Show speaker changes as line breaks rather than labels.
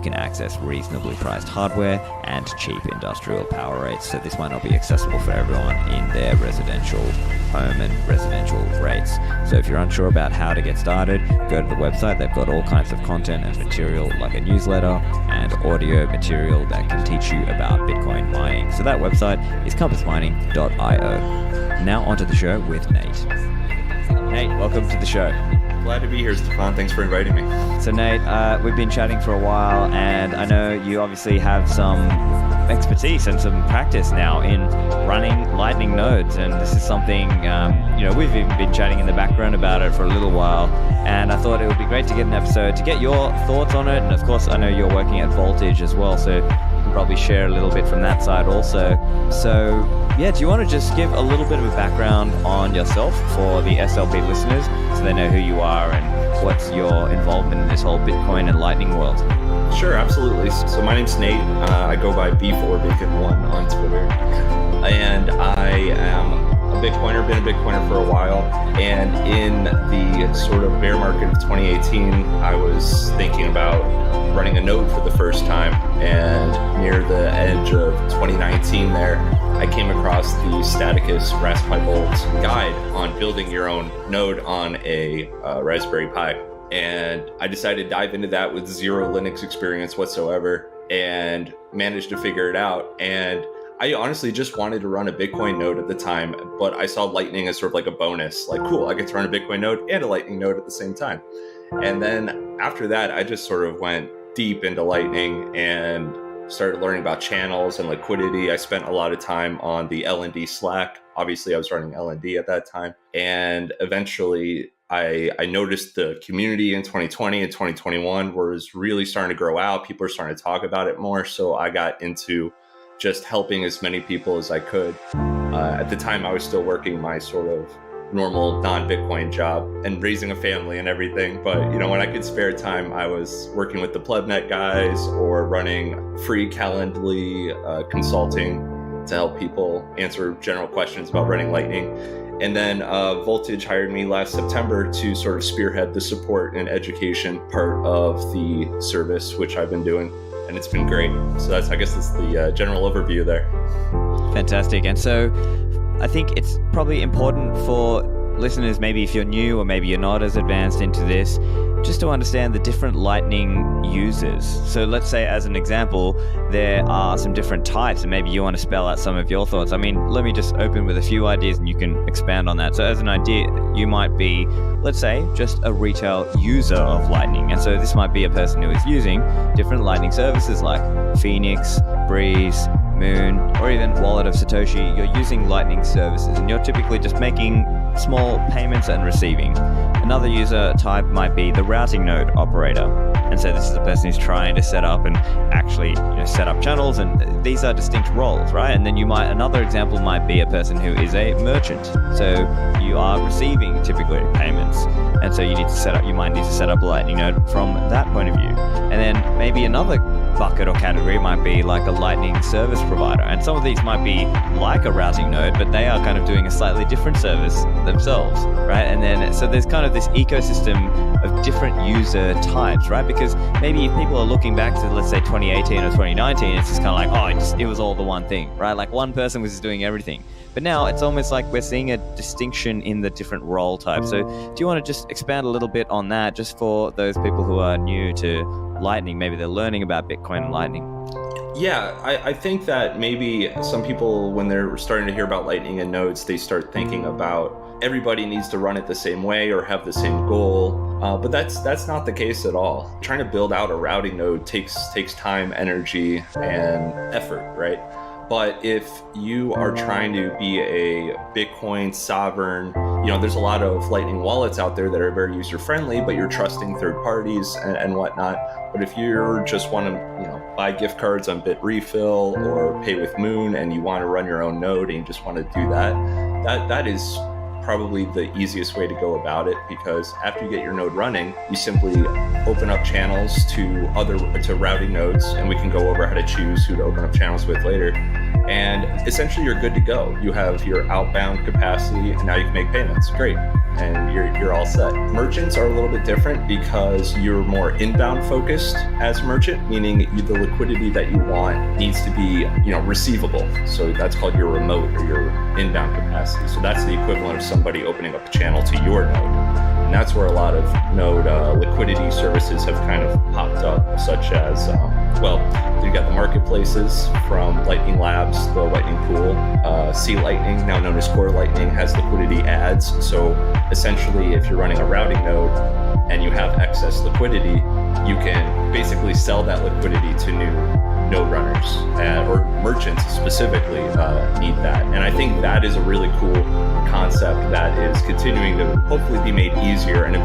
can access reasonably priced hardware and cheap industrial power rates. So this might not be accessible for everyone in their residential home and residential rates. So if you're unsure about how to get started, go to the website. They've got all kinds of content and material like a newsletter and audio material that can teach you about Bitcoin mining. So that website is compassmining.io. Now onto the show with Nate. Nate, welcome to the show.
Glad to be here, Stefan. Thanks for inviting me.
So Nate, we've been chatting for a while, and I know you obviously have some expertise and some practice now in running Lightning nodes, and this is something we've even been chatting in the background about it for a little while, and I thought it would be great to get an episode to get your thoughts on it. And of course, I know you're working at Voltage as well, so you can probably share a little bit from that side also. So yeah, do you want to just give a little bit of a background on yourself for the SLP listeners so they know who you are and what's your involvement in this whole Bitcoin and Lightning world?
Sure, absolutely. So my name's Nate. I go by B4Bacon1 on Twitter. And I am a Bitcoiner, been a Bitcoiner for a while. And in the sort of bear market of 2018, I was thinking about running a node for the first time. And near the edge of 2019 there, I came across the Staticus Raspberry Bolt guide on building your own node on a Raspberry Pi. And I decided to dive into that with zero Linux experience whatsoever and managed to figure it out. And I honestly just wanted to run a Bitcoin node at the time, but I saw Lightning as sort of like a bonus. Like, cool, I get to run a Bitcoin node and a Lightning node at the same time. And then after that, I just sort of went deep into Lightning and started learning about channels and liquidity. I spent a lot of time on the LND Slack. Obviously, I was running LND at that time. And eventually, I noticed the community in 2020 and 2021 was really starting to grow out. People are starting to talk about it more. So I got into just helping as many people as I could. At the time, I was still working my sort of normal non-Bitcoin job and raising a family and everything. But, when I could spare time, I was working with the PlebNet guys or running free Calendly consulting to help people answer general questions about running Lightning. And then Voltage hired me last September to sort of spearhead the support and education part of the service, which I've been doing. And it's been great. So I guess that's the general overview there.
Fantastic. And so I think it's probably important for listeners, maybe if you're new or maybe you're not as advanced into this, just to understand the different Lightning users. So let's say, as an example, there are some different types, and maybe you want to spell out some of your thoughts. I mean, let me just open with a few ideas and you can expand on that. So as an idea, you might be, let's say, just a retail user of Lightning. And so this might be a person who is using different Lightning services like Phoenix, Breeze, Moon, or even Wallet of Satoshi. You're using Lightning services and you're typically just making small payments and receiving. Another user type might be the routing node operator. And so this is the person who's trying to set up and actually set up channels, and these are distinct roles, right? And then another example might be a person who is a merchant. So you are receiving typically payments. And so you might need to set up a Lightning node from that point of view. And then maybe another bucket or category might be like a Lightning service provider. And some of these might be like a routing node, but they are kind of doing a slightly different service themselves, right? And then, so there's kind of this ecosystem of different user types, right? Because maybe if people are looking back to, let's say, 2018 or 2019, it's just kind of like, it was all the one thing, right? Like one person was just doing everything. But now it's almost like we're seeing a distinction in the different role types. So do you want to just expand a little bit on that, just for those people who are new to Lightning? Maybe they're learning about Bitcoin and Lightning.
Yeah, I think that maybe some people, when they're starting to hear about Lightning and nodes, they start thinking about everybody needs to run it the same way or have the same goal. But that's not the case at all. Trying to build out a routing node takes time, energy, and effort, right? But if you are trying to be a Bitcoin sovereign, there's a lot of Lightning wallets out there that are very user-friendly, but you're trusting third parties and whatnot. But if you just want to, buy gift cards on Bitrefill or pay with Moon, and you want to run your own node and you just want to do that is probably the easiest way to go about it, because after you get your node running, you simply open up channels to routing nodes, and we can go over how to choose who to open up channels with later. and essentially you're good to go. You have your outbound capacity, and now you can make payments. Great. And you're all set. Merchants are a little bit different because you're more inbound focused as a merchant, meaning the liquidity that you want needs to be, receivable. So that's called your remote or your inbound capacity. So that's the equivalent of somebody opening up a channel to your node. And that's where a lot of node liquidity services have kind of popped up, such as, you got the marketplaces from Lightning Labs, the Lightning Pool, C Lightning, now known as Core Lightning, has liquidity ads. So essentially, if you're running a routing node and you have excess liquidity, you can basically sell that liquidity to new node runners, or merchants specifically need that. And I think that is a really cool concept that is continuing to hopefully be made easier and